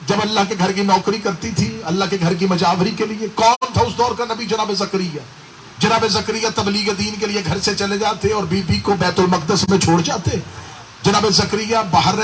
جب اللہ کے گھر کی نوکری کرتی تھی اللہ کے گھر کی مجاوری کے لیے. کون تھا اس دور کا نبی؟ جناب زکریا. جناب زکریا تبلیغ دین کے لیے گھر سے چلے جاتے اور بی بی کو بیت المقدس میں چھوڑ جاتے. جناب زکریا باہر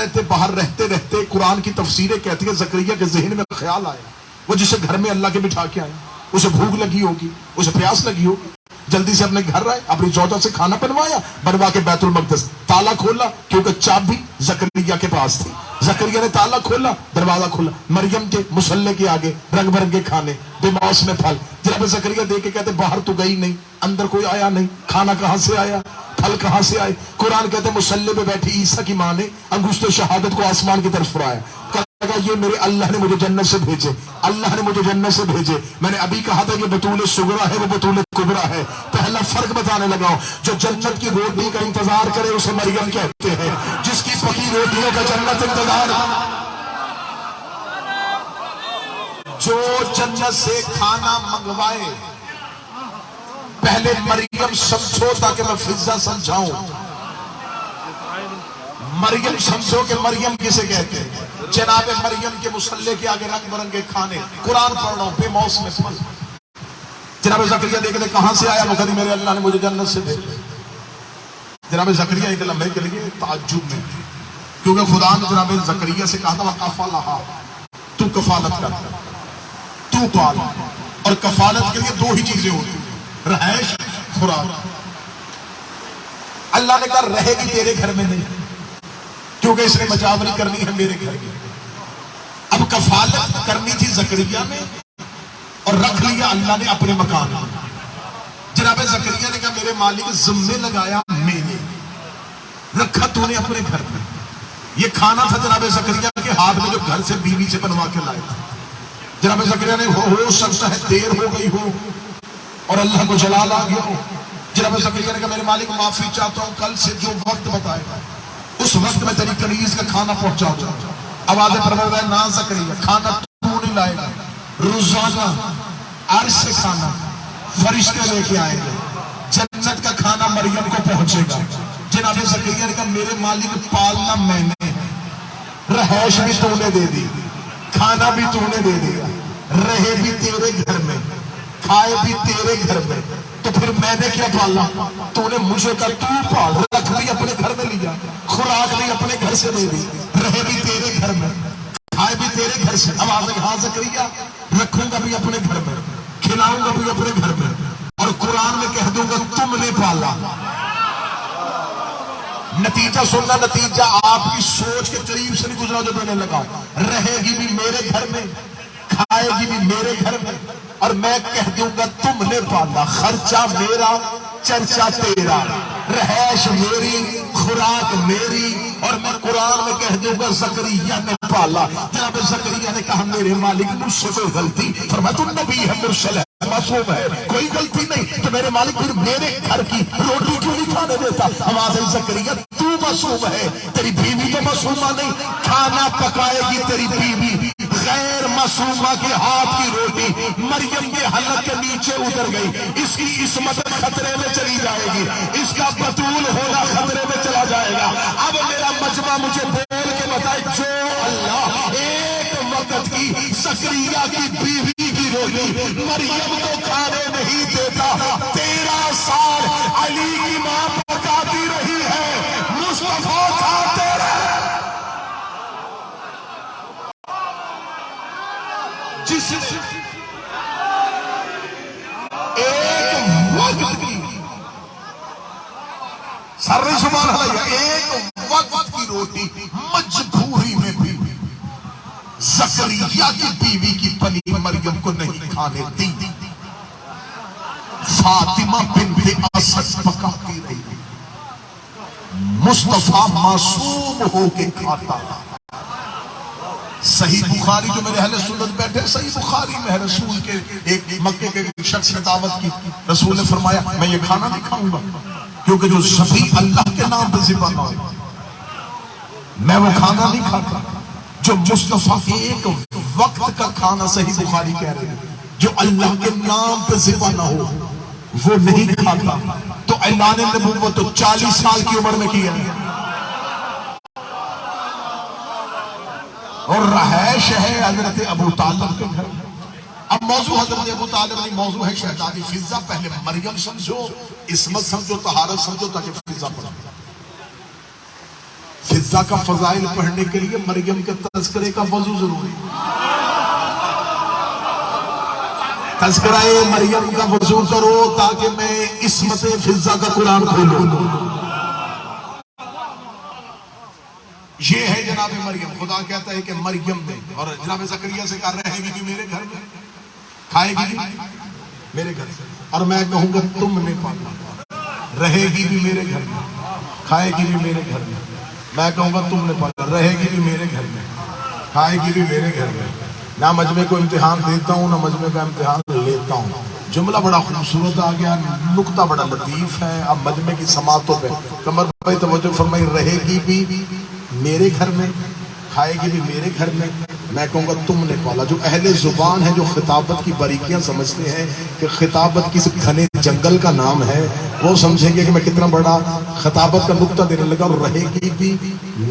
رہتے رہتے قرآن کی تفسیریں کہتی ہے زکریا کے ذہن میں خیال آیا وہ جسے گھر میں اللہ کے بٹھا کے آئے, اسے بھوک لگی ہوگی, اسے پیاس لگی ہوگی, جلدی سے اپنے گھر آئے, اپنی زوجہ سے کھانا بنوا کے بیت المقدس تالا کھولا کیونکہ چابی زکریا کے پاس تھی. زکریا نے تالا کھولا, دروازہ کھولا, مریم کے مصلے کے آگے رنگ برنگے کھانے, بے موسم پھل. جناب زکریا دیکھ کے کہتے باہر تو گئی نہیں, اندر کوئی آیا نہیں, کھانا کہاں سے آیا, پھل کہاں سے آئے. قرآن کہتے مصلے پہ بیٹھی عیسیٰ کی ماں نے انگشت شہادت کو آسمان کی طرف پھرایا, کہا یہ میرے اللہ نے مجھے جنت سے بھیجے, اللہ نے مجھے جنت سے بھیجے. میں نے ابھی کہا تھا یہ بطول صغرا ہے, وہ بطول کبرا ہے. پہلا فرق بتانے لگا ہوں, جو جنت کی روٹی کا انتظار کرے اسے مریم کہتے ہیں, جس کی پکی روٹیوں کا جنت انتظار. جو جنت سے کھانا منگوائے پہلے مریم سمجھو تاکہ میں فضا سمجھاؤں. مریم سمجھو کہ مریم کسے کہتے ہیں. جناب مریم کے مصلے کے آگے رنگ برنگے کھانے, قرآن پڑھ رہا ہوں بے موسم پھل. جناب زکریا دیکھتے کہاں سے آیا, وہ کہتے میرے اللہ نے مجھے جنت سے بھیجا. جناب زکریا ایک لمحے کے لیے تعجب میں, کیونکہ خدا نے جناب زکریا سے کہا تھا وَقَفَلَهَا, تو کفالت کر, تو پال. اور کفالت کے لیے دو ہی چیزیں ہوتی ہیں, رہائش, خوراک. اللہ نے کہا رہے گی تیرے گھر میں نہیں, کیونکہ اس نے مجاوری کرنی ہے میرے گھر میں. اب کفالت کرنی تھی زکریا نے اور رکھ لیا اللہ نے اپنے مکان میں. جناب زکریا نے کہا میرے مالک ذمہ لگایا میں نے, رکھا تو نے اپنے گھر میں. یہ کھانا تھا جناب زکریا کے ہاتھ میں جو گھر سے بیوی سے بنوا کے لائے تھے. جناب زکریا نے ہو سکتا ہے دیر ہو گئی ہو اور اللہ کو جلال آ گیا ہو. جناب زکریا نے کہا میرے مالک معافی چاہتا ہوں, کل سے جو وقت بتائے گا اس وقت میں تیری کنیز کا کھانا پہنچا دوں. آواز پروردگار نہ زکریا کھانا تو نہیں لائے گا, روزانہ عرش سے کھانا فرشتے لے کے آئیں گے, جنت کا کھانا مریم کو پہنچے گا. جناب زکریا نے کہا میرے مالک پالنا میں نے, رہائش بھی تو نے دے دی, کھانا بھی تو نے دے دیا, رہے بھی تیرے گھر میں, کھائے بھی تیرے گھر میں, تو پھر میں نے کیا پالا. تو نے مجھے کہا تو پال, رکھ بھی اپنے گھر میں لیا, خوراک بھی اپنے گھر سے دے دی, رہے بھی تیرے گھر میں, کھائے بھی تیرے گھر سے. اب آپ نے کہا زکریا رکھوں گا بھی اپنے گھر میں, کھلاؤں گا بھی اپنے گھر میں, اور قرآن میں کہہ دوں گا تم نے پالا. نتیجہ سننا, نتیجہ آپ کی سوچ کے قریب سے نہیں گزرا جو میں نے لگا. رہے گی بھی میرے گھر میں, کھائے گی بھی میرے گھر میں, اور میں کہہ دوں گا تم نے پالا. خرچہ میرا, چرچا تیرا, رہائش میری, خوراک میری, اور میں قرآن میں کہہ دوں گا زکریا نے پالا. جناب زکریا نے کہا میرے مالک مجھ سے کوئی غلطی, فرمایا تو نبی ہے, مرسل ہے, معصوم ہے, کوئی غلطی نہیں, تو میرے مالک پھر میرے گھر کی روٹی کیوں نہیں کھانے دیتا. آواز ہے زکریا تو معصوم ہے, تیری بیوی تو معصومہ نہیں, کھانا پکائے گی تیری بیوی. غیر معصومہ کے ہاتھ کی روٹی مریم کے حلق کے نیچے اتر گئی, اس کی عصمت خطرے میں چلی جائے گی, اس کا بطول ہونا خطرے میں چلا جائے گا. اب میرا مجمع مجھے بول کے بتائے, جو اللہ ایک وقت کی زکریا کی بیوی کی روٹی مریم کو کھانے نہیں دیتا, 13 سال علی کی ماں پکاتی رہی ہے, مصطفیٰ کھاتے رہے. جس ایک وقت کی سر سبحان اللہ, ایک وقت کی روٹی مجبوری میں بھی زکریا کی بیوی کی پنی مریم کو نہیں کھانے دی. فاطمہ بنت اسد پکاتی رہی, مصطفیٰ معصوم ہو کے کھاتا. صحیح بخاری جو میرے اہل سنت بیٹھے, صحیح بخاری میں ہے, رسول کے ایک مکے کے شخص نے دعوت کی, رسول نے فرمایا میں یہ کھانا نہیں کھاؤں گا کیونکہ جو ذبح اللہ کے نام پہ ذبح نہ ہو میں وہ کھانا نہیں کھاتا. جو مصطفیٰ کے ایک وقت کا کھانا, صحیح بخاری کہہ رہے ہیں, جو اللہ کے نام پہ ذبح نہ ہو وہ نہیں کھاتا. تو اعلان نبوت تو 40 سال کی عمر میں کیا ہے. اور رہائش ہے حضرت ابو طالب کے گھر. اب موضوع حضرت ابو طالب نہیں، موضوع ہے شہزادی فضہ. پہلے مریم سمجھو، عصمت سمجھو، طہارت سمجھو، تاکہ فضہ پڑھو. فضہ کا فضائل پڑھنے کے لیے مریم کے تذکرے کا وضو ضروری. تذکرہ مریم کا وضو کرو تاکہ میں عصمت فضہ کا قرآن کھولوں. یہ ہے جناب مریم. خدا کہتا ہے کہ مریم نے، اور جناب زکریا سے کہا رہے گی بھی میرے گھر میں، کھائے گی بھی میرے گھر میں، اور میں کہوں گا تم نے پالا. رہے گی بھی میرے گھر میں، کھائے گی بھی میرے گھر میں. میں کہوں گا تم نے پالا. رہے گی بھی میرے گھر میں، کھائے گی بھی میرے گھر میں. نہ مجمع کو امتحان دیتا ہوں، نہ مجمع کا امتحان لیتا ہوں. جملہ بڑا خوبصورت آ گیا، نقطہ بڑا لطیف ہے. اب مجمع کی سماعتوں پہ کمر بھائی توجہ فرمائی. رہے گی بھی میرے گھر میں، کھائے گی بھی میرے گھر میں. میں کہوں گا تم نے پالا. جو اہل زبان ہے، جو خطابت کی باریکیاں سمجھتے ہیں کہ خطابت کسی گھنے جنگل کا نام ہے، وہ سمجھیں گے کہ میں کتنا بڑا خطابت کا نقطہ دینے لگا. اور رہے گی بھی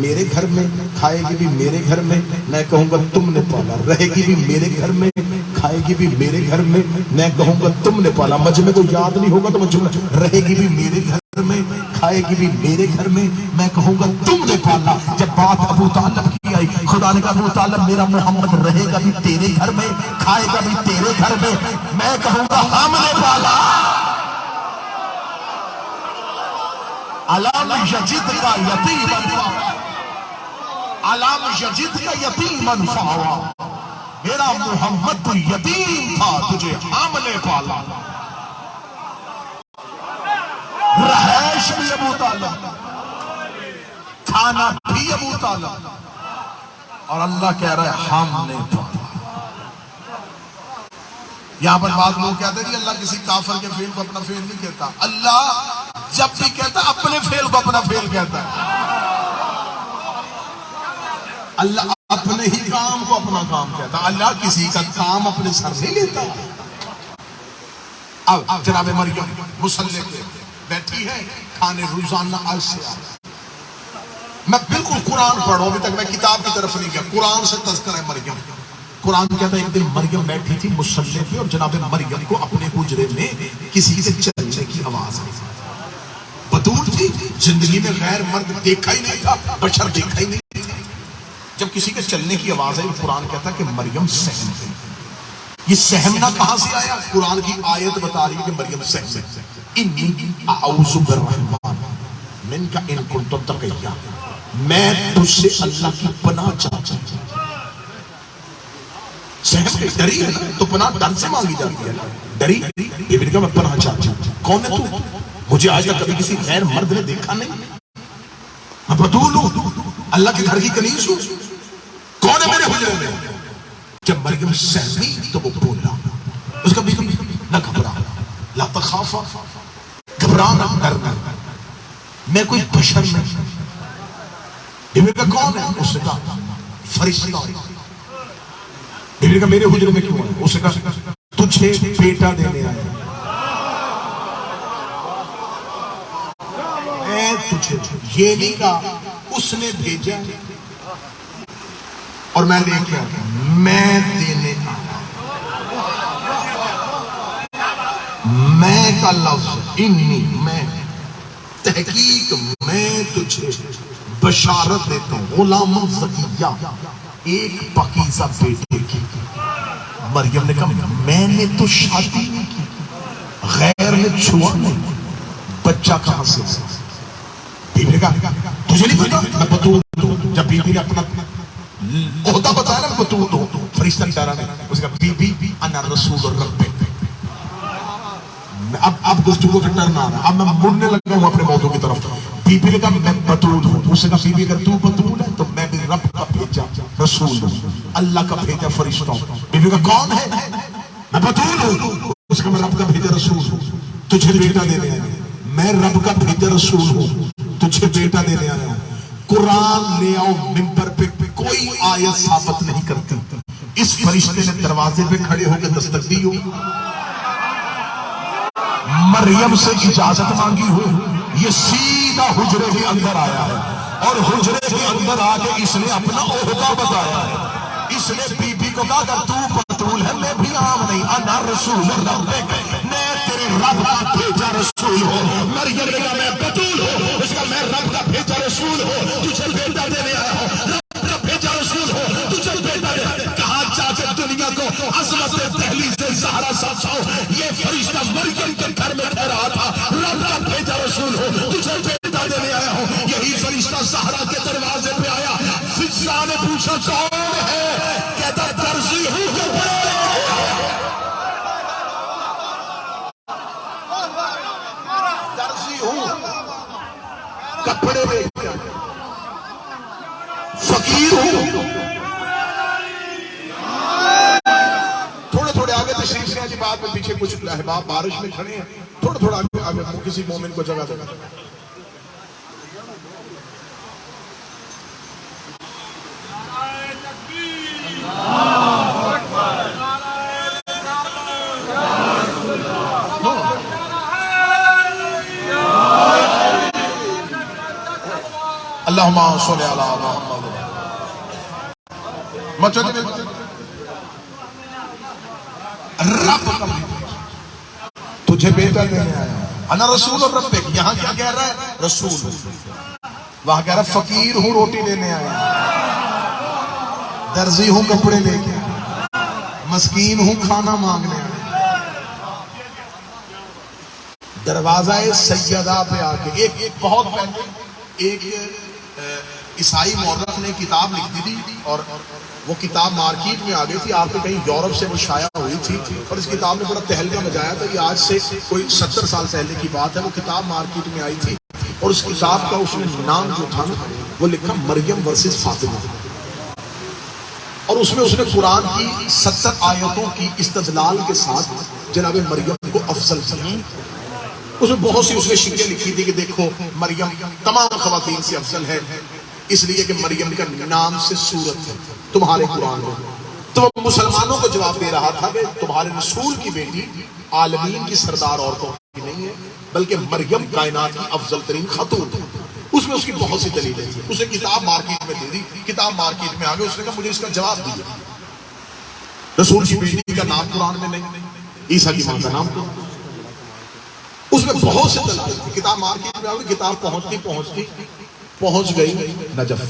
میرے گھر میں، کھائے گی بھی میرے گھر میں. میں کہوں گا تم نے پالا. رہے گی بھی میرے گھر میں، کھائے گی بھی میرے گھر میں. میں کہوں گا تم نے پالا. مجمع کو یاد نہیں ہوگا تو میں جملہ رہے گی بھی میرے گھر میں، کھائے گی بھی میرے گھر میں. میں کہوں گا تم نے پالا. جب بات ابو طالب کی آئی، خدا نے کہا ابو طالب میرا محمد رہے گا بھی تیرے گھر میں، کھائے گا بھی تیرے گھر میں. میں کہوں گا ہم نے پالا. علام یجد کا یتیماً فآوا، علام یجد کا یتیماً فآوا. میرا محمد تو یتیم تھا، تجھے ہم نے پالا. رہائش بھی ابو طالب، کھانا بھی ابو طالب، اور اللہ کہہ رہا ہے ہم نے پالا. یہاں پر بعض لوگ کہتے ہیں کہ اللہ کسی کافر کے فعل کو اپنا فعل نہیں کہتا. اللہ جب بھی کہتا اپنے فعل کو اپنا فعل کہتا ہے. اللہ اپنے ہی کام کو اپنا کام کہتا. اللہ کسی کا کام اپنے سر نہیں لیتا. اب جناب مریم مصلی پہ بیٹھی ہے، کھانے روزانہ آج سے آج. میں بالکل قرآن پڑھوں، ابھی تک میں کتاب کی طرف نہیں گیا، قرآن سے تذکرہ ہے مریم. قرآن کہتا ہے ایک دن مریم بیٹھی تھی مصلی پہ، اور جناب مریم کو اپنے حجرے میں کسی کے چلنے کی آواز آئی. بطول تھی، زندگی میں غیر مرد دیکھا ہی نہیں تھا، بشر دیکھا ہی نہیں تھا. جب کسی کے چلنے کی آواز آئی، قرآن کہتا ہے کہ مریم سہم گئی. یہ سہمنا کہاں سے آیا؟ قرآن کی آیت بتا رہی ہے کہ مریم سہم گئی. انی اعوذ بالرحمن منک ان کنت تقیا، میں تجھ سے اللہ کی پناہ چاہتا ہوں. سہم گئی، ڈری ہے تو پناہ ڈر سے مانگی جاتی ہے. ڈری یہ بھی کہا میں پناہ چاہتا ہوں. کون ہے تو؟ مجھے آج تک کبھی کسی غیر مرد نے دیکھا نہیں. میں بطول ہوں، اللہ کے گھر کی کنیز ہوں. کون ہے میرے حجرے میں؟ جب مریم سہمی تو وہ بولا. اس کا بھی نہ گھبرا، لا تخافا، گھبرانا ڈرنا، میں کوئی بشر نہیں. بیوی کا کون ہے؟ اس نے کہا فرشتہ. بیوی کا میرے حجرے میں کیوں ہے؟ اس نے کہا تجھے بیٹا دینے آیا. میں تجھے، یہ نہیں کہا اس نے بھیجا اور میں لے کے آیا، میں دینے آیا. میں کا لفظ انی، میں، تحقیق میں تجھے بشارت دیتا ہوں غلام زکیہ، ایک پاکیزہ بیٹے کی. مریم نے کہا میں نے تو شادی نہیں کی، غیر نے چھوا نہیں، بچہ کہاں سے؟ بیوی نے کہا تجھے نہیں پتا میں بطول ہوں. جب بیوی نے اپنا عہدہ بتایا نا بطول ہوں، فرشتہ ڈرا نے اس کا بی بی انا رسول الرب. اب گفتگو کا ٹرن آ رہا، اب میں مڑنے لگا ہوں اپنے موضوع کی طرف. بی بی نے کہا میں بطول ہوں. اس نے کہا بی بی اگر تو بطول ہے تو میں بھی رب کا بھیجا رسول ہوں، اللہ کا بھیجا فرشتہ ہوں. بی بی کا کون ہے؟ میں بطول ہوں. اس نے کہا میں رب کا بھیجا رسول ہوں، تجھے بیٹا دینے آیا. میں رب کا بھیجا رسول ہوں، تجھے بیٹا دینے آیا ہوں. قرآن لے آؤ منبر پہ، کوئی آیت ثابت نہیں کرتی. اس فرشتے نے دروازے پہ کھڑے ہو کے دستک دی ہو، مریم سے اجازت مانگی ہو، یہ سیدھا حجرے کے اندر آیا ہے. اور حجرے کے اندر آ کے اس نے اپنا عہدہ بتایا ہے. اس نے بی بی کو کہا کہ تو بطول ہے میں بھی عام نہیں. انا رسول ربک، میں تیرے رب کا بھیجا رسول ہوں. مریم نے کہا میں بطول ہوں. اس کا میں رب کا بھیجا رسول ہوں، تجھے بیٹا دینے آیا ہوں. رب کا بھیجا رسول ہوں، تجھے بیٹا دے. کہا جا کے دنیا کو عظمت دہلیز زہرا سمجھاؤ. یہ فرشتہ مریم کے گھر میں ٹھہرا تھا. رب کا بھیجا رسول ہوں، تجھے بیٹا دینے آیا ہوں. یہی فرشتہ زہرا کے دروازے پہ آیا. فضا نے پوچھا کون ہے؟ کہتا درزی ہوں کپڑے درزی ہوں کپڑے لے کے، فقیر ہوں. تھوڑے تھوڑے آگے تشریف سے آجی بات میں پیچھے کچھ احباب بارش میں کھڑے ہیں. تھوڑا تھوڑا آگے کسی مومن کو جگہ دے. اللہم صلی علی محمد. رب تجھے بیٹا دینے آیا ہوں. انا رسول ربک. یہاں کیا کہہ رہا ہے؟ رسول. وہاں کہہ رہا ہے فقیر ہوں روٹی دینے آیا ہوں، درزی ہوں کپڑے لے کے، مسکین ہوں کھانا مانگنے آیا. دروازہ سیدہ پہ آ کے ایک بہت پہلے ایک عیسائی مورخ نے کتاب لکھی تھی اور وہ کتاب مارکیٹ میں آ گئی تھی. آپ کو کہیں یورپ سے وہ شائع ہوئی تھی اور اس کتاب نے بڑا تہلکہ مچایا تھا. یہ آج سے کوئی 70 سال پہلے کی بات ہے. وہ کتاب مارکیٹ میں آئی تھی اور اس کتاب کا اس نے نام جو تھا وہ لکھا مریم ورسز فاطمہ. اور اس میں اس نے قرآن کی 70 آیتوں کی استدلال کے ساتھ جناب مریم کو افضل کیا. اس میں بہت سی اس نے شکلیں لکھی تھی کہ دیکھو مریم تمام خواتین سے افضل ہے اس لیے کہ مریم کا نام سے صورت ہے تمہارے قرآن میں. تو وہ مسلمانوں کو جواب دے رہا تھا کہ تمہارے رسول کی بیٹی عالمین کی سردار عورتوں کی نہیں ہے بلکہ مریم کائنات کی افضل ترین خاتون ہے. اس میں اس کی بہت سی دلیلیں تھیں. اسے کتاب مارکیٹ میں دے دی. کتاب مارکیٹ میں آگے اس نے کہا مجھے اس کا جواب دیا. رسول کی بیٹی کا نام قرآن میں نہیں، عیسیٰ کی ماں کا نام تو اس میں بہت سے دلائل تھے. کتاب مارکیٹ میں آگے کتاب پہنچ گئی نجف.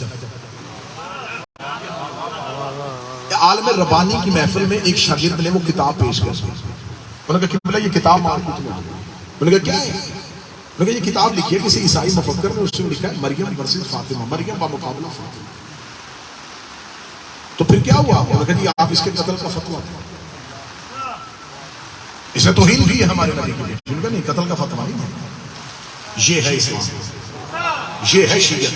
عالم ربانی کی محفل میں ایک شاگرد نے وہ کتاب پیش کر دی. انہوں نے کہا قبلہ یہ کتاب مارکیٹ میں آ گئی. انہوں نے کہا کیا ہے؟ انہوں نے کہا یہ کتاب لکھی ہے کسی عیسائی مفکر نے. اس میں لکھا ہے مریم ورسز فاطمہ، مریم بمقابلہ فاطمہ. تو پھر کیا ہوا؟ انہوں نے کہا جی آپ اس کے قتل کا فتویٰ دیں. اس نے توہین بھی ہے ہمارے نبی کی. انہوں نے کہا نہیں قتل کا فتویٰ نہیں ہے، یہ ہے اسلام، یہ ہے شریعت.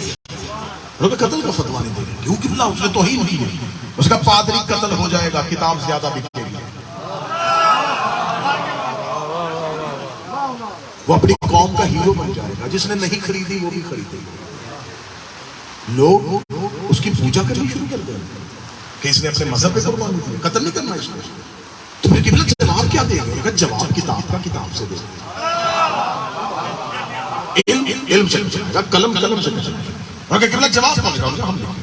انہوں نے قتل کا فتویٰ نہیں دے رہے. کیوں قبلہ؟ اس نے توہین کی ہے. اس کا پادری قتل ہو جائے گا، کتاب زیادہ بکے گی. وہ اپنی قوم کا ہیرو بن جائے گا. جس نے نہیں خریدی وہ بھی خریدے گا. لوگ اس کی پوجا کرنی شروع کر دیں کہ اس نے اپنے مذہب پہ قربانی دی. قتل نہیں کرنا اس کو. تو پھر قبلہ جواب کیا دے گا؟ جواب کتاب کا کتاب سے دے گا. علم سے چلے گا، قلم سے چلے گا. قبلہ جواب کون دے گا؟ ہم لکھیں.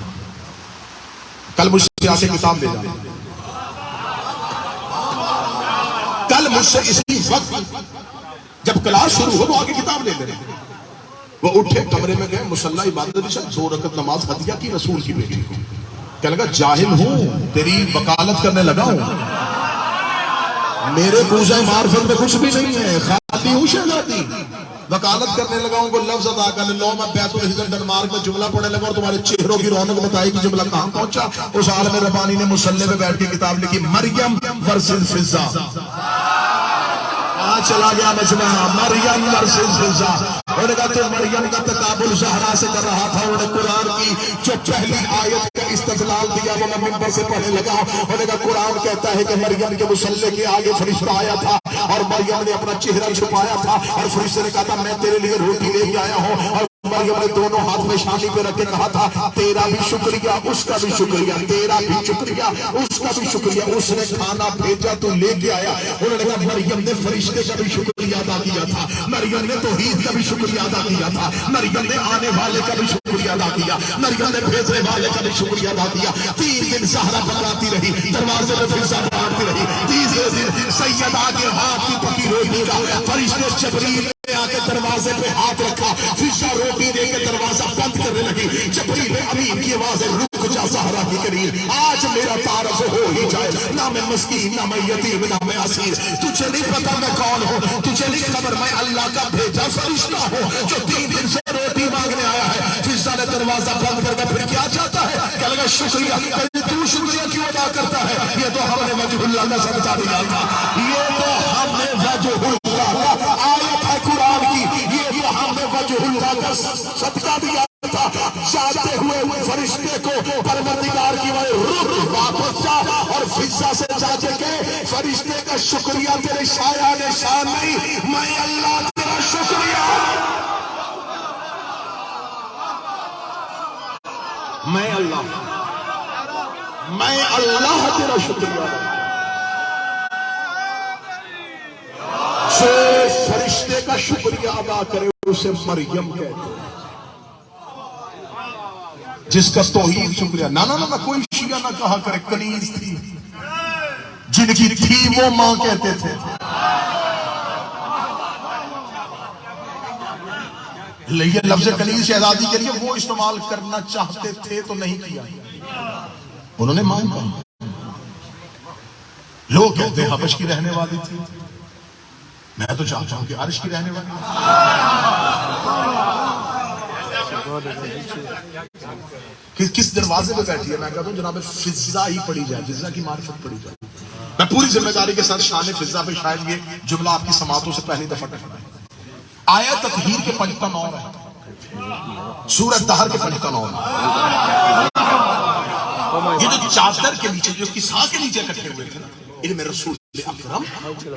کل مجھ سے آ کے کتاب لے جانا. کل مجھ سے اسی وقت جب کلاس شروع ہو وہ آگے کتاب لے لیں. وہ اٹھے کمرے میں گئے، مصلی عبادت سے 2 رکعت نماز ہدیہ کی رسول کی بیٹی کو. کہنے لگا جاہل ہوں، تیری وکالت کرنے لگا ہوں. میرے پوزہ معرفت میں کچھ بھی نہیں ہے، خالی ہوں شہزادی. وکالت کرنے لگا ہوں کو لفظ ادا کر لو. میں بیت الحجر ڈنمارک میں جملہ پڑھنے لگا اور تمہارے چہروں کی رونق بتائی کہ جملہ کہاں پہنچا. اس عالم ربانی نے مصلی پہ بیٹھ کے کتاب لکھی مریم ورسز فضا. چلا گیا مجمع مریم ورسز فضا. انہوں نے کہا تو مریم کا تقابل زہرا سے کر رہا تھا. انہوں نے قرآن کی جو پہلی آیت کا استدلال دیا وہ میں منبر سے پڑھنے لگا. انہوں نے کہا قرآن کہتا ہے کہ مریم کے مصلی کے آگے فرشتہ آیا تھا اور مریم نے اپنا چہرہ چھپایا تھا اور فرشتے نے کہا تھا میں تیرے لیے روٹی لے کے آیا ہوں. اور مریم نے دونوں ہاتھ میں شانی پہ رکھ کے کہا تھا تیرا بھی شکریہ اس کا بھی شکریہ، تیرا بھی شکریہ اس کا بھی شکریہ۔ اس نے کھانا بھیجا تو لے کے آیا، انہوں نے کہا مریم نے فرشتے کا بھی شکریہ ادا کیا تھا، مریم نے توحید کا بھی شکریہ ادا کیا تھا، مریم نے آنے والے کا بھی شکریہ ادا کیا، مریم نے بھیجنے والے کا بھی شکریہ ادا کیا۔ 3 دن زہرا پکاتی رہی، دروازے میں فضا مارتی رہی۔ تیسرے دن سیدہ کے ہاتھ کی پکی روٹی کا فرشتے جبریل نے آ کے دروازے پہ ہاتھ رکھا، فضا روٹی دے کے دروازہ بند کرنے لگی۔ جبریل امین کی آواز ہے رک جا زہرا کی قریب، آج میرا تعارف ہو ہی جائے، نہ میں مسکین نہ میں یتیم نہ میں اسیر، تجھے نہیں پتا میں کون ہوں، تجھے نہیں خبر میں اللہ کا بھیجا فرشتہ ہوں جو 3 دن سے روٹی مانگنے آیا ہے۔ فضا نے دروازہ بند کر کے پھر کیا چاہتا ہے؟ کہنے لگا شکریہ، تو شکریہ کیوں ادا کرتا ہے؟ یہ تو ہم نے وجہ اللہ کا صدقہ دیا تھا، یہ تو ہم نے وجہ اللہ کا آیت ہے قرآن کی، یہ تو ہم نے وجہ اللہ کا صدقہ دیا تھا۔ جاتے ہوئے فرشتے کو پروردگار کی وجہ رک واپس جا اور فضا سے جا کے فرشتے کا شکریہ تیرے شایان شان نہیں، میں اللہ تیرا شکریہ، میں اللہ تیرا شکریہ۔ جو فرشتے کا شکریہ ادا کرے اسے مریم کہتے ہیں، جس کا توحید شکریہ نہ کوئی شیعہ نہ کہا کرے، کنیز تھی جن کی تھی وہ ماں کہتے تھے، لیکن لفظ کنیز شہزادی کے لیے وہ استعمال کرنا چاہتے تھے تو نہیں کیا، انہوں نے ماں کہا۔ لوگ کہتے ہیں حبش کی رہنے والی تھی، میں تو چاہتا ہوں کہ عرش کی رہنے والی، کس دروازے پہ بیٹھی ہے؟ میں کہتا ہوں جناب فضا ہی پڑھی جائے، فضا کی معرفت پڑھی جائے۔ میں پوری ذمہ داری کے ساتھ شان فضا پہ شاید یہ جملہ آپ کی سماعتوں سے پہلی دفعہ کہنا ہے۔ آیا تطہیر کے 55 ہے، سورہ دہر کے 55 ہے۔ یہ جو چادر کے نیچے جو کسا کے نیچے کٹے ہوئے تھے نا، ان میں رسول اکرم،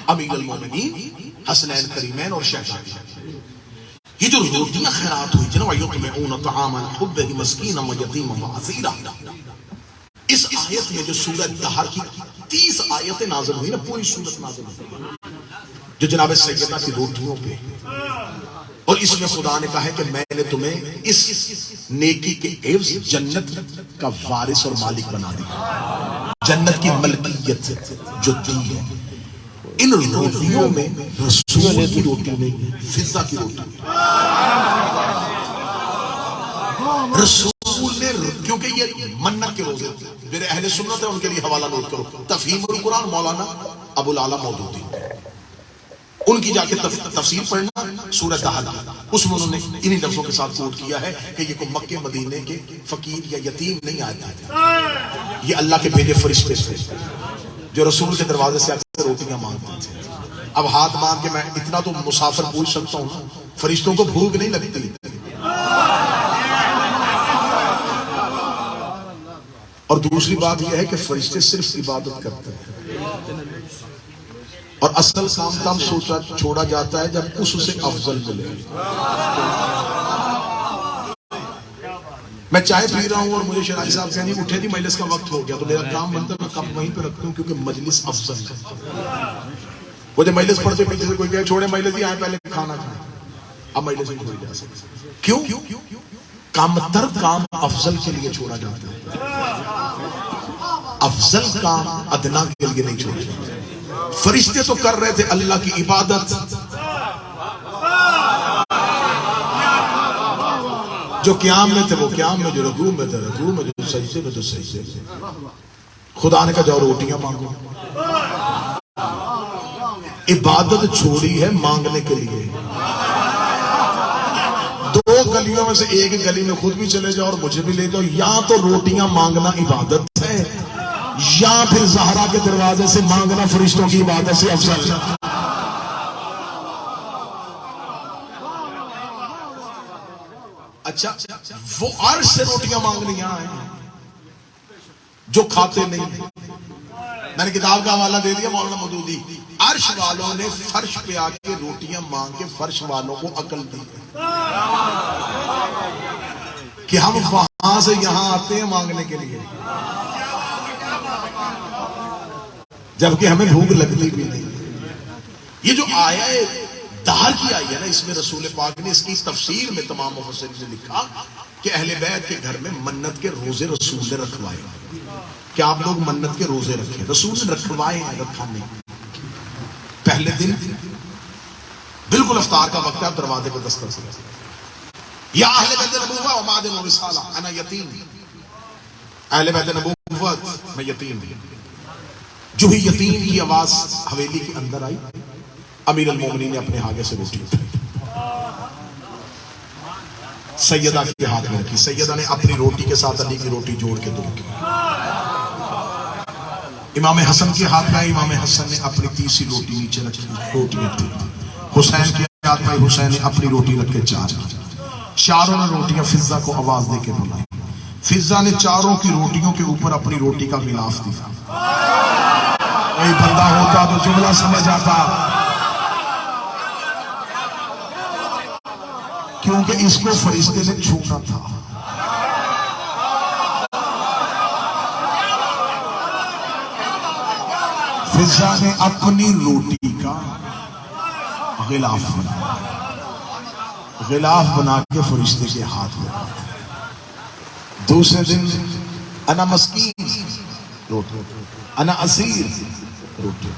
امیر المومنین، حسنین کریمین اور شہزادی، یہ جو روٹیاں خیرات ہوئی جناب یطعمون طعاما حبہ مسکینا ویتیما واسیرا، اس آیت میں جو سورہ دہر کی 30 آیتیں نازل ہوئی نا، پوری سورت نازل ہوئی جو جناب سیدہ کی روٹیوں پہ، اور اس میں خدا نے کہا ہے کہ میں نے تمہیں اس نیکی کے عوض جنت کا وارث اور مالک بنا دیا، جنت کی ملکیت جو دی ہے۔ ان روٹیوں میں رسول کی روٹی نہیں، فضا کی روٹی، رسول نے، کیونکہ یہ منت کے روزے، میرے اہل سنت ہے ان کے لیے حوالہ نوٹ کرو، تفہیم القرآن مولانا ابو العلا مودودی، ان کی جا کے تفسیر پڑھنا سورہ دہر کی، اس میں انہوں نے انہی لفظوں کے ساتھ کوٹ کیا ہے کہ یہ کوئی مکے مدینے کے فقیر یا یتیم نہیں آئے تھے، یہ اللہ کے بھیجے فرشتے تھے جو رسول کے دروازے سے اکثر روٹیاں مانگتے تھے۔ اب ہاتھ مان کے میں اتنا تو مسافر پوچھ سکتا ہوں، فرشتوں کو بھوک نہیں لگتی، اور دوسری بات یہ ہے کہ فرشتے صرف عبادت کرتے ہیں، اور اصل کام چھوڑا جاتا ہے جب اس سے افضل ملے۔ میں چائے پی رہا ہوں اور مجھے شرائی صاحب کہنی اٹھے جی مجلس کا وقت ہو گیا، تو میرا کام بنتا ہے میں کپ وہیں پہ رکھتا ہوں کیونکہ مجلس افضل ہے۔ وہ جب مجلس پڑھتے پیچھے سے کوئی کہے چھوڑے مجلس ہی آئے پہلے کھانا کھائیں، اب مجلس ہی چھوڑی جا سکتے، کیوں؟ کام تر کام افضل کے لیے چھوڑا جاتا ہے، افضل کام ادنا کے لیے نہیں چھوڑا جاتا۔ فرشتے تو کر رہے تھے اللہ کی عبادت، جو قیام میں تھے وہ قیام میں، جو رکوع میں تھے رکوع میں، جو سجدے میں تو سجدے میں۔ خدا نے کہا جاؤ روٹیاں مانگو، عبادت چھوڑی ہے مانگنے کے لیے۔ 2 گلیوں میں سے ایک گلی میں خود بھی چلے جاؤ اور مجھے بھی لے جاؤ، یا تو روٹیاں مانگنا عبادت ہے، یا پھر زہرا کے دروازے سے مانگنا فرشتوں کی عبادت سے افضل ہے۔ اچھا وہ عرش سے روٹیاں مانگنے یہاں ہیں جو کھاتے نہیں، میں نے کتاب کا حوالہ دے دیا مولانا مودودی، عرش والوں نے فرش پہ آ کے روٹیاں مانگ کے فرش والوں کو عقل دی ہے۔ کہ ہم وہاں سے یہاں آتے ہیں مانگنے کے لیے، جبکہ ہمیں بھوک لگتی بھی نہیں۔ یہ جو آیا ہے دہر کی آئی ہے نا، اس میں رسول پاک نے اس کی تفسیر میں تمام مفسرین نے لکھا کہ اہل بیت کے گھر میں منت کے روزے رسول نے رکھوائے، کہ آپ لوگ منت کے روزے رکھیں، رسول نے رکھوائے ہیں، رکھانے پہلے دن بالکل افطار کا وقت ہے، آپ دروازے پہ دستک سے یا اہل بیت نبوت و معدن و رسالہ انا یتیم، اہل بیت نبوت میں یتیم ہوں۔ جو ہی یتیم کی آواز حویلی کے اندر آئی، امیر المومنین نے اپنے آگے سے روٹی اٹھائی، سیدہ کے ہاتھ میں رکھی، سیدہ نے اپنی روٹی کے ساتھ علی کی روٹی جوڑ کے دو کی، امام حسن کے ہاتھ میں آئی، امام حسن نے اپنی تیسری روٹی نیچے رکھی، روٹی تھی، حسین کے ہاتھ میں آئی، حسین نے اپنی روٹی رکھ کے چار کی، چاروں نے روٹیاں فضہ کو آواز دے کے بلائی، فضہ نے چاروں کی روٹیوں کے اوپر اپنی روٹی کا غلاف دیا۔ کوئی بندہ ہوتا تو جملہ سمجھ آتا، کیونکہ اس کو فرشتے نے چھونا تھا۔ فضہ نے اپنی روٹی کا غلاف بنا، غلاف بنا کے فرشتے کے ہاتھ میں رکھا۔ دوسرے دن انا مسکین روٹی، انا اسیر روٹی،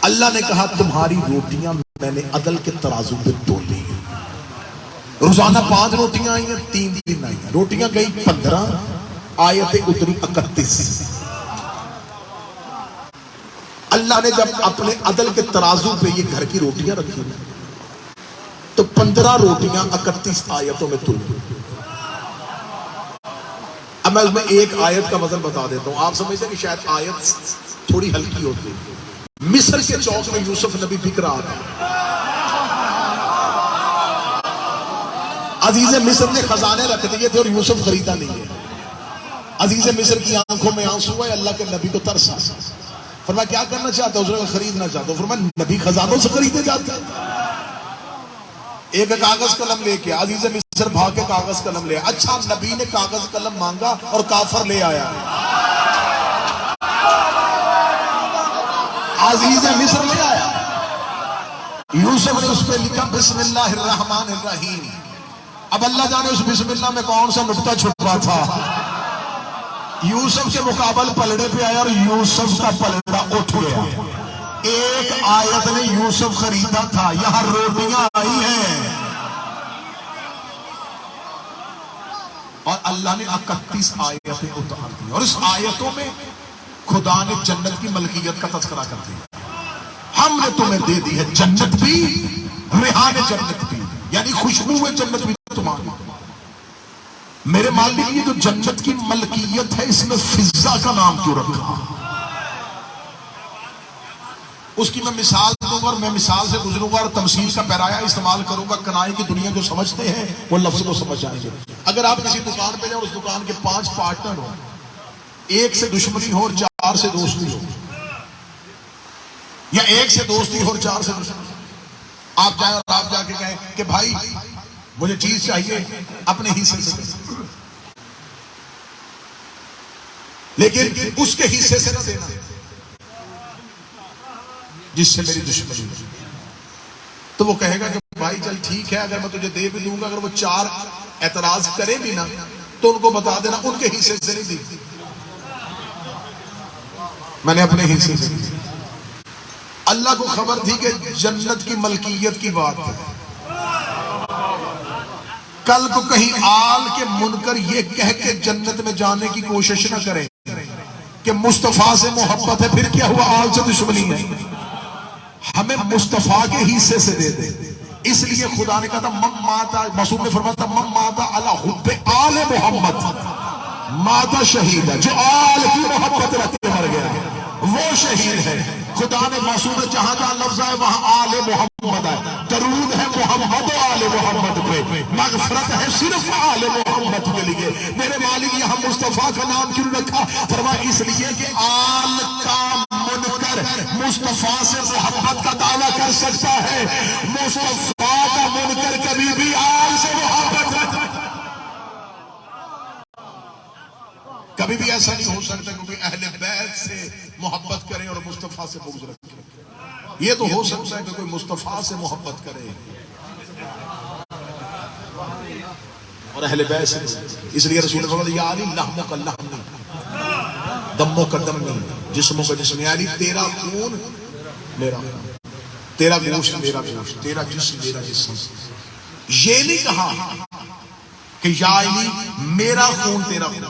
اللہ نے کہا تمہاری روٹیاں میں نے عدل کے ترازو پہ تولی ہیں، روزانہ 5 روٹیاں آئی ہیں، 3 دن آئی ہیں، روٹیاں گئی 15، آیتیں اتری 31۔ اللہ نے جب اپنے عدل کے ترازو پہ یہ گھر کی روٹیاں رکھی تو 15 روٹیاں 31 آیتوں میں تل۔ اب میں اس میں ایک آیت کا وزن بتا دیتا ہوں، آپ سمجھتے ہیں کہ شاید آیت تھوڑی ہلکی ہوتی ہے۔ مصر کے چوک میں یوسف نبی بک رہا تھا، عزیز مصر نے خزانے رکھ دیے تھے اور یوسف خریدا نہیں ہے۔ عزیز مصر کی آنکھوں میں آنسو ہے، اللہ کے نبی کو ترس آیا، فرمایا کیا کرنا چاہتا ہے؟ اس نے خریدنا چاہتا ہوں۔ فرمایا نبی خزانوں سے خریدے جاتے ہیں؟ ایک کاغذ قلم لے کے عزیز مصر بھاگ کے کاغذ قلم لے، اچھا نبی نے کاغذ قلم مانگا اور کافر لے آیا، عزیز مصر لے آیا۔ یوسف نے اس پہ لکھا بسم اللہ الرحمن الرحیم۔ اب اللہ جانے اس بسم اللہ میں کون سا نقطہ چھپا تھا، یوسف کے مقابل پلڑے پہ آیا اور یوسف کا پلڑا اٹھ گیا۔ ایک آیت نے یوسف خریدا تھا، یہاں روٹیاں آئی ہیں اور اللہ نے 31 آیتیں اتار دی، اور اس آیتوں میں خدا نے جنت کی ملکیت کا تذکرہ کر دیا۔ ہم نے تمہیں دے دی ہے جنت بھی، ریحان جنت بھی، یعنی خوشبو جنت بھی تمہاری۔ میرے مالک یہ جو جنت کی ملکیت ہے، اس میں فضہ کا نام کیوں رکھا؟ اس کی میں مثال دوں گا اور میں مثال سے گزروں گا اور تمثیل کا پیرایا استعمال کروں گا۔ کنائے کی دنیا جو سمجھتے ہیں وہ لفظ کو سمجھ جائیں گے۔ اگر آپ کسی دکان پہ جائیں اور اس دکان کے 5 پارٹنر ہوں، ایک سے دشمنی ہو اور 4 سے دوستی ہو، یا ایک سے دوستی ہو اور 4 سے دشمنی، آپ جائیں اور آپ جا کے کہیں کہ بھائی مجھے چیز چاہیے اپنے حصے سے، لیکن اس کے حصے سے نہ دینا جس سے میری دشمنی ہو، تو وہ کہے گا کہ بھائی چل ٹھیک ہے، اگر میں تجھے دے بھی دوں گا، اگر وہ 4 اعتراض کرے بھی نا تو ان کو بتا دینا ان کے حصے سے نہیں دی، میں نے اپنے حصے سے دی۔ اللہ کو خبر تھی کہ جنت کی ملکیت کی بات ہے، کل کو کہیں آل کے منکر یہ کہہ کے جنت میں جانے کی کوشش نہ کریں کہ مصطفیٰ سے محبت ہے، پھر کیا ہوا آل سے دشمنی ہے، ہمیں مصطفیٰ کے حصے سے دے دے۔ اس لیے خدا نے کہا تھا من ماتا، معصوم نے فرمایا تھا من ماتا علی حب آل محمد ماتا شہید ہے، جو آل کی محبت رکھ کے مر گیا وہ شہید ہے۔ خدا نے معصوم نے جہاں جہاں لفظ ہے وہاں آل محمد ہے، درود ہے محمد و آل محمد پہ، مغفرت ہے صرف آل محمد کے لیے۔ میرے مالک یہاں مصطفیٰ کا نام کیوں رکھا؟ فرمایا اس لیے کہ آل کا منکر مصطفیٰ سے محبت کا دعویٰ کر سکتا ہے، مصطفیٰ کا منکر کبھی بھی آل سے محبت محبت کریں اور مصطفیٰ سے بغض رکھیں. یہ تو ہو سکتا ہے کہ کوئی مصطفیٰ سے محبت کرے اور اہل بیت سے. اس لیے رسول اللہ فرماتے ہیں یا علی لحموں کا لحم دموں کا دم نہیں جسموں کا جسم. یا علی تیرا خون میرا خون، تیرا گوشت میرا گوشت، تیرا جسم میرا جسم. یہ نہیں کہا کہ یا علی میرا خون تیرا خون.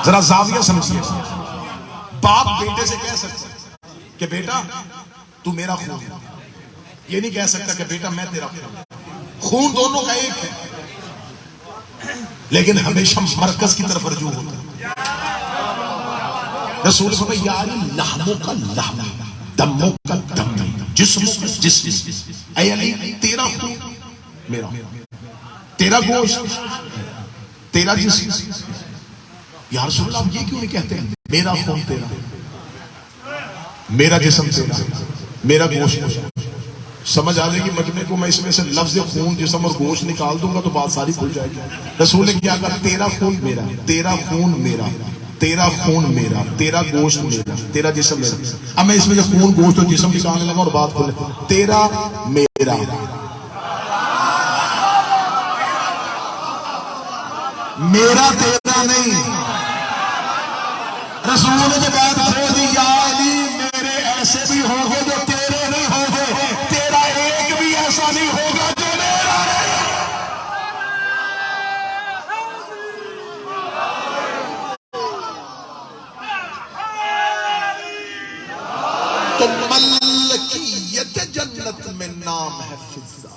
ذرا زاویہ سمجھیے. باپ بیٹے سے کہہ سکتا کہ بیٹا تو میرا خون ہے، یہ نہیں کہہ سکتا کہ بیٹا میں تیرا خون. خون دونوں کا ایک ہے لیکن ہمیشہ مرکز کی طرف رجوع ہوتا ہے. رسول صلی اللہ علیہ وسلم یا لحموں کا لحم دموں کا دم جسموں کا جسم. اے علی تیرا خون میرا، تیرا گوشت تیرا جسم. یا رسول اللہ آپ یہ کیوں نہیں کہتے ہیں میرا خون تیرا، میرا جسم تیرا، میرا گوشت تیرا؟ سمجھ آ جائے گی مجمع کو. میں اس میں سے لفظ خون جسم اور گوشت نکال دوں گا تو بات ساری کھل جائے گی. رسول نے کیا کہا تیرا خون میرا، تیرا خون میرا، تیرا خون میرا، تیرا گوشت میرا، تیرا جسم میرا. اب میں اس میں سے خون گوشت اور جسم نکالنے لگا اور بات کھولے. تیرا میرا، میرا تیرا نہیں. رسول نے بات کھول دی یا علی میرے ایسے بھی ہوں گے جو تیرے نہیں ہوں گے، تیرا ایک بھی ایسا نہیں ہوگا جو میرا نہیں. تو ملکیت جنت میں نام ہے فضہ.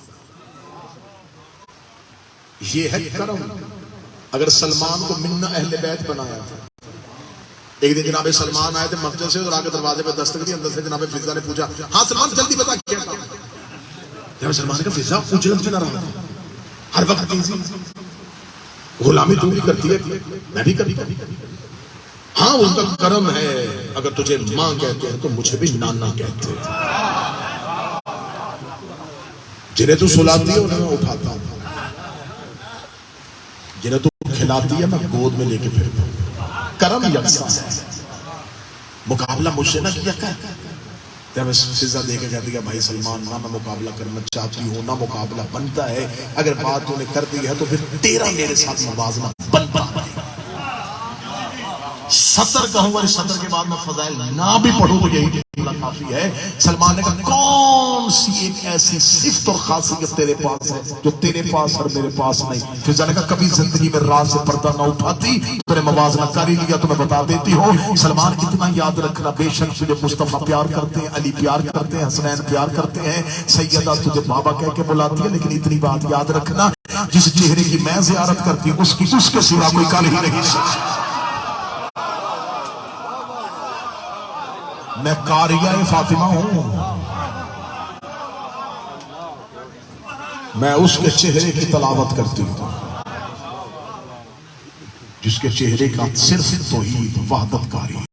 یہ ہے کرم. اگر سلمان کو من اہل بیت بنایا تھا، ایک دن جناب سلمان آئے تھے مسجد سے اور آگے دروازے پہ دستک دی. اندر سے جناب فضہ نے پوچھا ہاں سلمان جلدی بتا کیا کام ہے. جناب سلمان نے کہا فضہ اجرت میں نہ رہا ہر وقت تیزی غلامی تو بھی کرتی ہے میں بھی کرتا ہوں. ہاں ان کا کرم ہے. اگر تجھے ماں کہتے ہیں تو مجھے بھی نانا کہتے ہیں. جنہیں تو سلاتی ہے انہیں میں اٹھاتا ہوں، جنہیں تو کھلاتی ہے میں گود میں لے کے پھرتا ہوں. کرم یکساں ہے. مقابلہ مجھ سے نہ کیا کر. جب فضہ دے کے کہتی ہے بھائی سلمان نہ میں مقابلہ کرنا چاہتی ہوں نہ مقابلہ بنتا ہے. اگر بات تو نے کر دی ہے تو پھر تیرا میرے ساتھ موازنہ بنتا ہے. سطر کہوں اور اس سطر کے بعد میں فضائل نہ بھی پڑھوں تو یہی جملہ کافی ہے. سلمان نے کہا کون سی ایک ایسی صفت اور خاصیت تیرے پاس ہے جو تیرے پاس اور میرے پاس نہیں؟ فضا نے کہا کبھی زندگی میں رات سے پردہ نہ اٹھاتی، تو نے موازنہ کر ہی لیا تو میں بتا دیتی ہوں. سلمان اتنا یاد رکھنا بے شک تجھے مصطفیٰ پیار کرتے ہیں، علی پیار کرتے ہیں، حسنین پیار کرتے ہیں، سیدہ تجھے بابا کہہ کے بلاتی ہے. لیکن اتنی بات یاد رکھنا جس چہرے کی میں زیارت کرتی ہوں اس کے سوا کوئی کل ہی نہیں سکتا. میں قاریہ فاطمہ ہوں. میں اس کے چہرے کی تلاوت کرتی ہوں جس کے چہرے کا صرف توحید وحدت کاری ہے.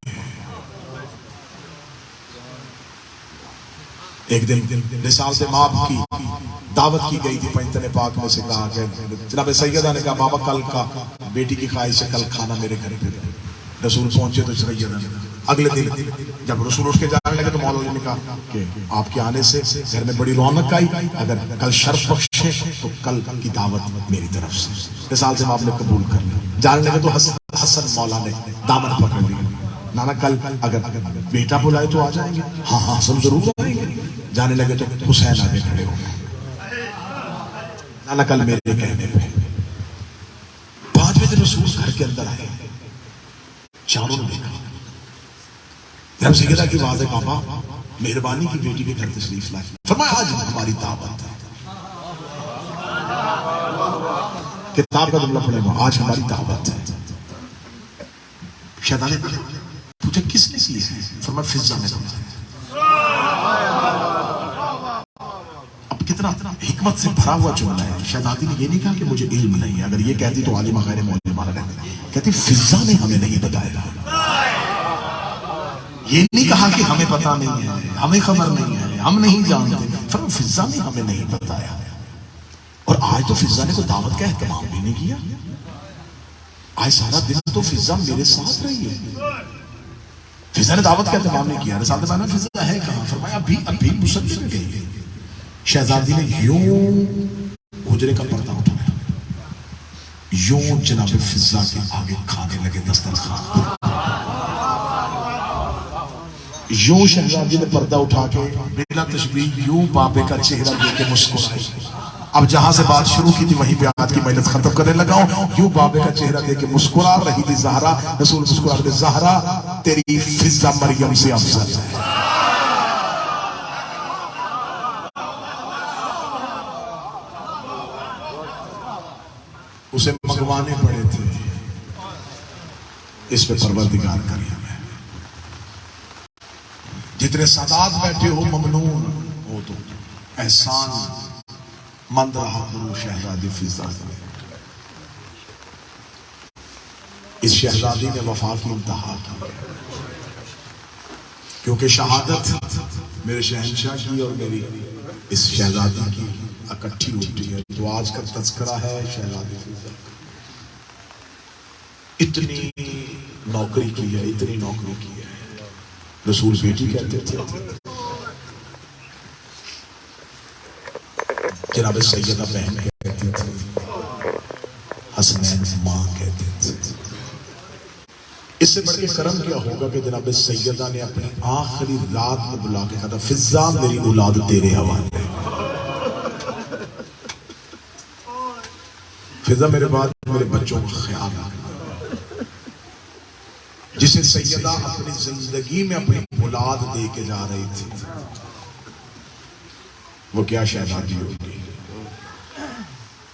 ایک دن رسالت ماب کی دعوت کی گئی تھی. پنجتن پاک میں سے کہا کہ جناب سیدہ نے کہا بابا کل کا بیٹی کی خواہش ہے کل کھانا میرے گھر پہ. رسول پہنچے تو سیدہ نے اگلے دن جب رسول اٹھ کے جانے لگے تو مولا علی نے کہا کہ آپ کے آنے سے گھر میں بڑی رونق آئی، اگر کل شرف بخشے تو کل کی دعوت میری طرف سے. رسالت ماب نے قبول کر لی. جانے لگے تو حسن مولا نے دامن پکڑ لیا. نانا کل اگر بیٹا بلائے تو آ جائیں گے؟ ہاں ہاں سب ضرور آئیں گے. جانے لگے تو حسین آگے کھڑے ہو گئے. نانا کل میرے کہنے پہ 5 بجے رسول گھر کے اندر آئے. چاروں نے دیکھا. جب سیدہ کی آواز ہے پاپا مہربانی کی بیٹی کے گھر تشریف لائے. فرمایا آج ہماری دعوت ہے. کتاب کا جملہ پڑھے گا آج ہماری دعوت ہے. شیطان نے پوچھا کس نے کی ہے؟ فرمایا فضہ نے کہا. اب کتنا حکمت سے بھرا ہوا جملہ ہے. شہزادی نے یہ نہیں کہا کہ مجھے علم نہیں ہے. اگر یہ کہتی تو عالمہ غیر معلمہ رہتے. کہتی فضہ نے ہمیں نہیں بتایا. یہ نہیں کہا کہ ہمیں پتہ نہیں ہے، ہمیں خبر نہیں ہے، ہم نہیں جانتے. فرمایا فضہ نے ہمیں نہیں بتایا. اور آج تو فضہ نے کوئی دعوت کا اہتمام بھی نہیں کیا. آج سارا دن تو فضا میرے ساتھ رہی ہے. فضا نے دعوت کا اہتمام نہیں کیا. رسالت میں فضا ہے کہاں؟ فرمایا ابھی مسجد میں گئی. شہزادی نے یوں حجرے کا پردہ اٹھایا, یوں جناب فضا کے آگے کھانے لگے دسترخوان. یوں شہزادی نے پردہ اٹھا کے بلا تشبیہ یوں بابے کا چہرہ دیکھ کے مسکرائے. اب جہاں سے بات شروع کی تھی وہیں پہ آج کی مجلس ختم کرنے لگا ہوں. یوں بابے کا چہرہ دیکھ کے مسکرا رہی تھی زہرا. رسول مسکرا رہے تھے, زہرا تیری فضا مریم سے افضل ہے. اسے منگوانے پڑے تھے, اس پہ پروردگار کریم ہے. جتنے سادات بیٹھے ہو ممنون ہو تو احسان مند رہا کرو شہزادی فضا. اس شہزادی نے وفا کی انتہا کی, کیونکہ شہادت میرے شہنشاہ کی اور میری اس شہزادی کی اکٹھی ہوتی ہے. تو آج کا تذکرہ ہے شہزادی فضا. اتنی نوکری کی ہے, اتنی نوکری کی ہے. رسول بیٹی کہتے تھے, جناب سیدہ بہن کہتی تھی, حسنین ماں کہتے تھے. اس سے بڑھ کے کرم کیا ہوگا کہ جناب سیدہ نے اپنی آخری رات میں بلا کے کہا تھا, فضا میری اولاد تیرے حوالے. فضا میرے بعد میرے بچوں کا خیال رکھنا. جسے سیدہ اپنی زندگی میں اپنی اولاد دے کے جا رہی تھی, وہ کیا شہزادی ہوگی.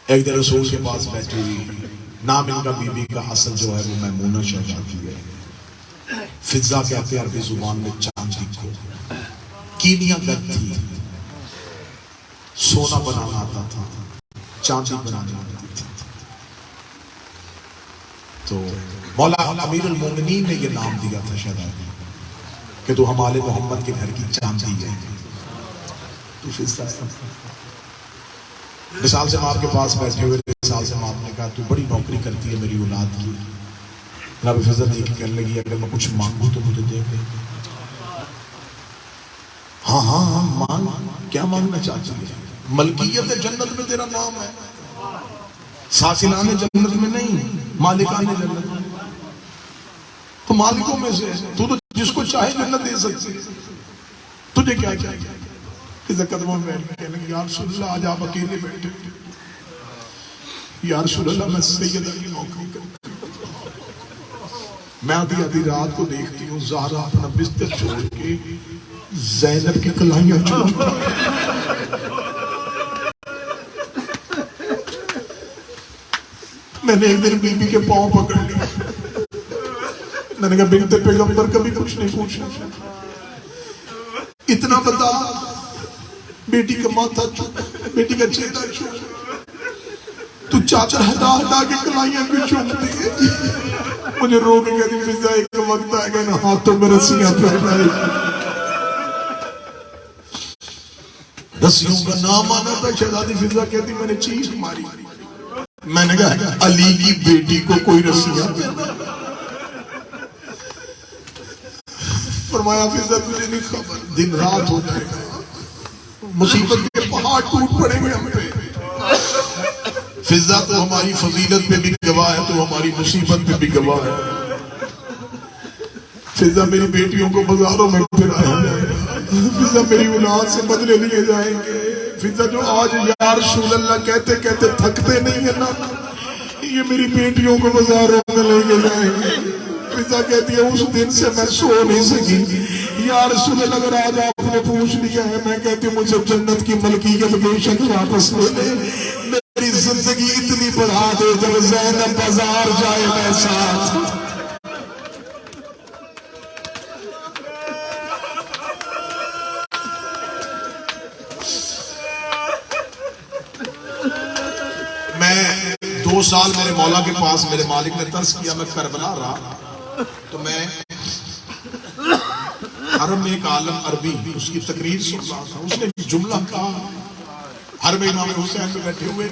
ایک دن رسول کے پاس بیٹھی ہوئی, نام ان کا بی بی کا اصل جو ہے وہ میمونہ شہزادی ہے. فضا کہتے ہیں عربی زبان میں چاندی کو. کینیا گر تھی, سونا بنانا آتا تھا, چاندی بنانا آتی تھی. تو مولا امیر المومنین نے یہ نام دیا تھا شہزادی کہ تو ہمارے محمد کے گھر کی چاندی ہے. تو فضا مثال سے آپ کے پاس بیٹھے ہوئے, مثال سے آپ نے کہا تو بڑی نوکری کرتی ہے میری اولاد کی. جناب فضا دیکھ کے کہنے لگی اگر میں کچھ مانگوں تو مجھے دے دے. ہاں ہاں ہاں مانگ, کیا مانگنا چاہتی ہے؟ ملکیت جنت میں تیرا نام ہے, ساکنان جنت میں نہیں, مالکان جنت میں. تو مالکوں میں سے تو جس کو چاہے جنت دے سکتی. تجھے کیا چاہیے؟ کسی قدموں میں بیٹھ کے کہنے لگے یا رسول اللہ آج آپ اکیلے بیٹھے, یا رسول اللہ میں سیدہ کی نوکری کرتی ہوں. میں آدھی رات کو دیکھتی ہوں زہرا اپنا بستر چھوڑ کے زینب کی کلائیاں چھوڑ. میں نے ایک دن بی بی کے پاؤں پکڑ لیا. میں نے کہا بنت پیغمبر کبھی کچھ نہیں پوچھا, اتنا بتا, بیٹی کا ماتھا چھوڑ, بیٹی کا چہرہ چھوڑ, تو چاچا ہٹا ہٹا کے کلائیاں کیوں چومتی ہے؟ مجھے رو کے کہتی فضا ایک وقت آئے گا نا ہاتھوں میں رسیاں پہنائے. رسیوں کا نام آنا تھا. شہزادی فضا کہتی میں نے چیخ ماری. میں نے کہا علی کی بیٹی کو کوئی رسیاں پہنا. فرمایا فضا تجھے نہیں خبر, دن رات ہو جائے گا, مصیبت کے پہاڑ ٹوٹ پڑیں گے ہم پہ. فضا تو ہماری فضیلت پہ بھی گواہ ہے, تو ہماری مصیبت پہ بھی گواہ ہے. فضا میری بیٹیوں کو بازاروں میں پھرایا جائے گا, فضا میری اولاد سے بدلے لیے جائیں گے. فضا جو آج یا رسول اللہ کہتے کہتے تھکتے نہیں ہیں نا, یہ میری بیٹیوں کو بازاروں میں لے کے جائیں گے. فضا کہتی ہے اس دن سے میں سو نہیں سکی. یا رسول اللہ اگر آج آپ نے پوچھ لیا ہے, میں کہتی ہوں مجھے جنت کی ملکیت بے شک واپس لے لے. میری زندگی اتنی بڑھا دے جب زینب بازار جائے میں ساتھ. میں 2 سال میرے مولا کے پاس میرے مالک نے ترس کیا, میں کربلا رہا تو میں حرم میں ایک عالم عربی اس کی تقریر سن رہا تھا. اس نے جملہ کہا, حرم میں امام حسین میں بیٹھے ہوئے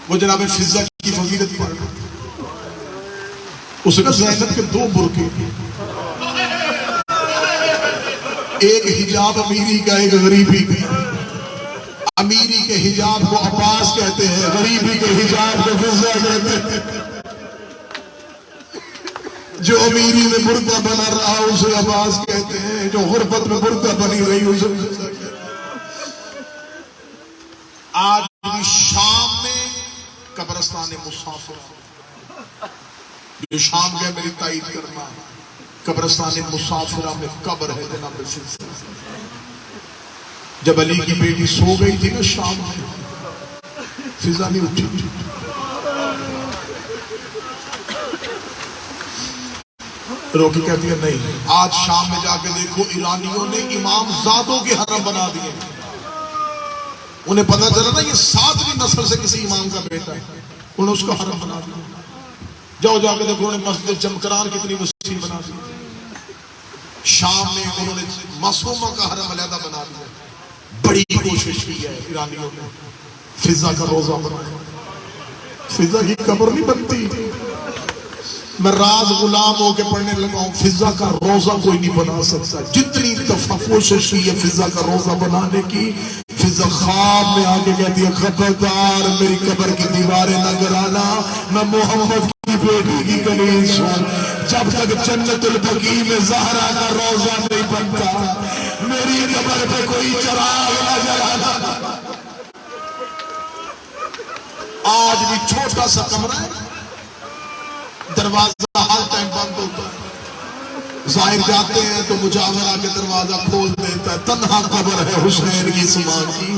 وہ جناب فضا کی فضیلت پڑھ رہے. اسے کہا زینب کے 2 برقع، ایک حجاب امیری کا، ایک غریبی کا۔ امیری کے حجاب کو عباس کہتے ہیں، غریبی کے حجاب کو فضا کہتے ہیں۔ جو امیری میں برقع بنا رہا اسے عباس کہتے ہیں، جو غربت میں برقع بنی رہی اسے فضا کہتے ہیں۔ آج بھی شام میں قبرستان مسافرہ، جو شام گئے میری تائید کرنا، قبرستان مسافرہ میں قبر ہے جناب فضا۔ جب علی کی بیٹی سو گئی تھی نا شام میں، فضا نہیں اٹھی، روکی کہتی ہے نہیں، آج شام میں جا کے دیکھو ایرانیوں نے امام زادوں کے حرم بنا دیے۔ انہیں پتا چلا نا یہ 7ویں نسل سے کسی امام کا بیٹا ہے، انہوں نے اس کا حرم بنا دیا۔ جاؤ جا کے دیکھو انہیں مسجد چمکران کتنی وسیع بنا دی۔ شام میں انہوں نے معصومہ کا حرم علیحدہ بنا دیا۔ بڑی کوشش کی ہے ایرانیوں نے، فضا کا روزہ بنایا۔ فضا کی قبر نہیں بنتی، میں راز غلام ہو کے پڑھنے لگا ہوں، فضا کا روزہ کوئی نہیں بنا سکتا۔ جتنی دفعہ کوشش کی ہے فضا کا روزہ بنانے کی، فضا خواب میں آگے کہتی ہے خبردار میری قبر کی دیواریں نہ گرانا، میں محمد کی بیٹی کی کنیز ہوں، جب تک جنت البقیع میں زہرا کا روزہ نہیں بنتا میری قبر پہ کوئی چراغ نہ جلانا۔ آج بھی چھوٹا سا کمرہ ہے، دروازہ ہر ٹائم بند ہوتا ہے، ظاہر جاتے ہیں تو مجاور آ کے دروازہ کھول دیتا ہے۔ تنہا قبر ہے حسین کی اسماء کی،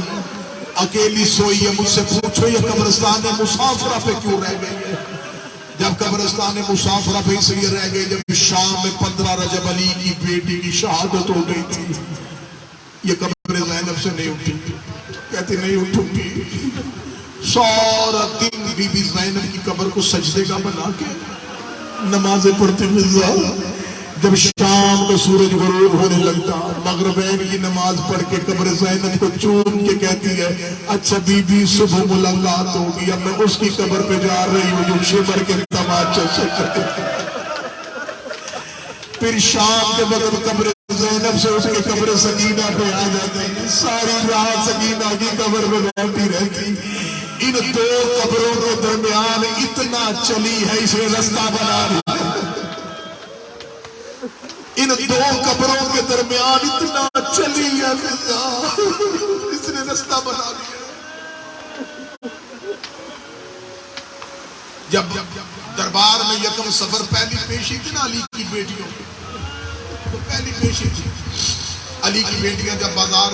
اکیلی سوئی ہے۔ مجھ سے پوچھو یہ قبرستان مسافرہ پہ کیوں رہ گئی ہے؟ جب قبرستان مسافرہ پہ اس لیے رہ گئی جب شام میں 15 رجب علی کی بیٹی کی شہادت ہو گئی تھی۔ یہ قبر زینب سے نہیں اٹھی، کہتی نہیں اٹھوں گی۔ سارا دن بی بی زینب کی قبر کو سجدے کا بنا کے نمازیں پڑھتی فضا۔ جب شام کو سورج غروب ہونے لگتا، مغربین کی نماز پڑھ کے قبر زینب کو چوم کے کہتی ہے اچھا بی بی صبح ملاقات ہوگی، اب میں اس کی قبر پہ جا رہی ہوں جو شبر کے تماچے سے کرتے۔ پھر شام کے وقت قبر زینب سے اس کے قبر سکینہ پہ آ جاتی، ساری رات سکینہ کی قبر میں بیٹھی رہتی۔ ان 2 قبروں کے درمیان اتنا چلی ہے اسے رستہ بنا دیا۔ ان 2 قبروں کے درمیان اتنا چلی ہے فضا، اس نے رستہ بنا دیا۔ جب دربار میں یکم سفر پہلی پیشی تھی نا علی کی بیٹیوں کی، تو پہلی پیشی تھی علی کی بیٹیاں جب بازار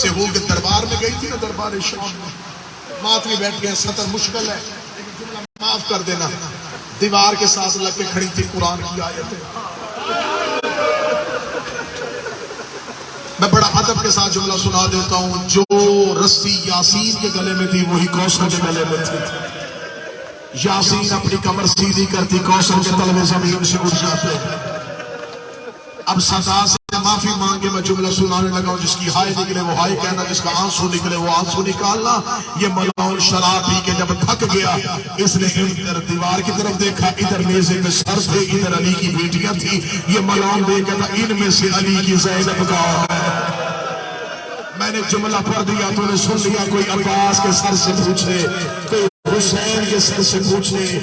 سے ہو کے دربار میں گئی تھی نا، دربار شام میں ماتمی بیٹھ گئے، سطر مشکل ہے لیکن جملہ معاف کر دینا، دیوار کے ساتھ لگ کے کھڑی تھی قرآن کی آیتیں۔ میں بڑا ادب کے ساتھ جملہ سنا دیتا ہوں، جو رسی یاسین کے گلے میں تھی وہی کوثر کے گلے میں تھی۔ یاسین اپنی کمر سیدھی کرتی، کوثر کے تلوے زمین سے اٹھ جاتے۔ اب صدا سے معافی مانگے میں جملہ سنانے لگا ہوں، جس کی ہائے نکلے وہ ہائے کہنا، جس کا آنسو نکلے وہ آنسو نکالنا۔ یہ ملعون شراب پی کے جب تھک گیا، اس نے ادھر دیوار کی طرف دیکھا، ادھر میزے پہ سر تھے، ادھر علی کی بیٹیاں تھی۔ یہ ملعون دیکھا تھا ان میں سے علی کی زینب کون ہے؟ میں نے جملہ پڑھ دیا تو نے سن لیا، کوئی عباس کے سر سے پوچھے، کوئی حسین کے سر سے پوچھے۔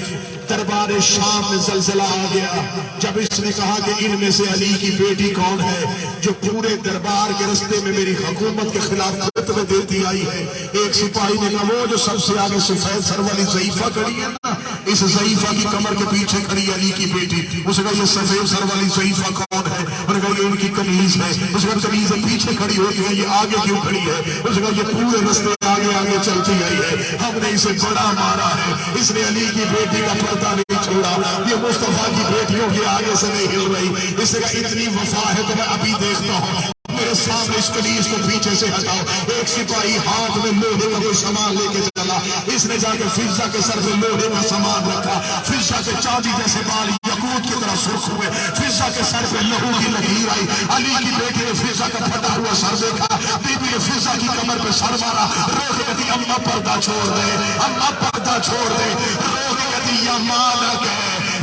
دربار شام میں زلزلہ آ گیا جب اس نے کہا کہ ان میں سے علی کی بیٹی کون ہے جو پورے دربار کے رستے میں میری حکومت کے خلاف خطبے دیتی آئی ہے۔ ایک سپاہی نے کہا وہ جو سب سے آگے سفید سر والی ضعیفہ کھڑی ہے نا، اس ضعیفہ کی کمر کے پیچھے کھڑی ہے علی کی بیٹی۔ اس نے کہا یہ سفید سر والی ضعیفہ کون ہے؟ اس نے کہا یہ ان کی کنیز ہے۔ اس نے کہا کنیز پیچھے کھڑی ہوتی ہے، یہ آگے کیوں کھڑی ہے؟ اس نے کہا یہ پورے رستے آگے آگے چلتی آئی ہے، ہم نے اسے بڑا مارا ہے، اس نے علی کی بیٹی کا پردہ نہیں چھوڑا، یہ مصطفیٰ کی بیٹیوں کے آگے سے نہیں ہل رہی۔ اس نے کہا اتنی وفا ہے تو میں ابھی دیکھتا ہوں، میرے سامنے اس کنیز کو پیچھے سے ہٹاؤ۔ ایک سپاہی ہاتھ میں لوہے کا کوئی سامان لے کے چلا، اس نے جا کے فضا کے سر پہ لوہے کا سامان رکھا، فضا کے چاندی جیسے بال یاقوت کی طرح سرخ ہوئے، فضا کے سر پہ لہو کی لکیر آئی۔ علی کی بیٹی نے فضا کا پھٹا ہوا سر دیکھا، بی بی نے فضا کی کمر پہ سر مارا، رو کے کہتی اماں پردہ چھوڑ دے، اماں پردہ چھوڑ دے، رو کے کہتی یا مالک ہے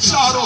4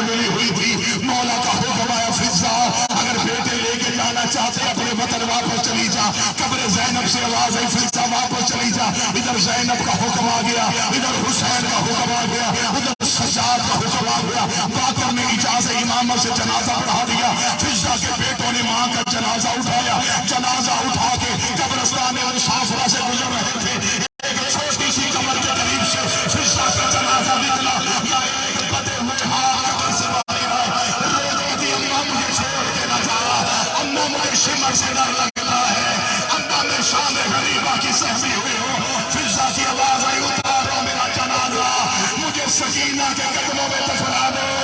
خبر ملی ہوئی تھی، مولا کا حکم آیا فضا اگر بیٹے لے کے جانا چاہتے اپنے وطن واپس چلی جا. قبر زینب سے آواز آئی فضا واپس چلی جا. ادھر زینب کا حکم آ گیا، ادھر حسین کا حکم آ گیا، ادھر سجاد کا حکم آ گیا. باقر نے اجازت امامت سے جنازہ پڑھا دیا. فضا کے بیٹوں نے ماں کا جنازہ اٹھایا. جنازہ اٹھا کے قبرستان مسافرہ سے گزر رہے تھے، ایک چھوٹی سی قبر کے قریب سے فضا کا جنازہ نکلا. یا ایک بدے ہوئے ہاتھ قبر سے باہر آئے، رو دو دی اماں مجھے چھوڑ کے نہ جا، اماں مجھے شمر سے ڈر لگتا ہے، اماں میں شام غریبہ کی سہمی ہوئی ہو. فضا کی آواز آئی اتارو میرا جنازہ، مجھے سکینہ کے قدموں میں دفنا دو.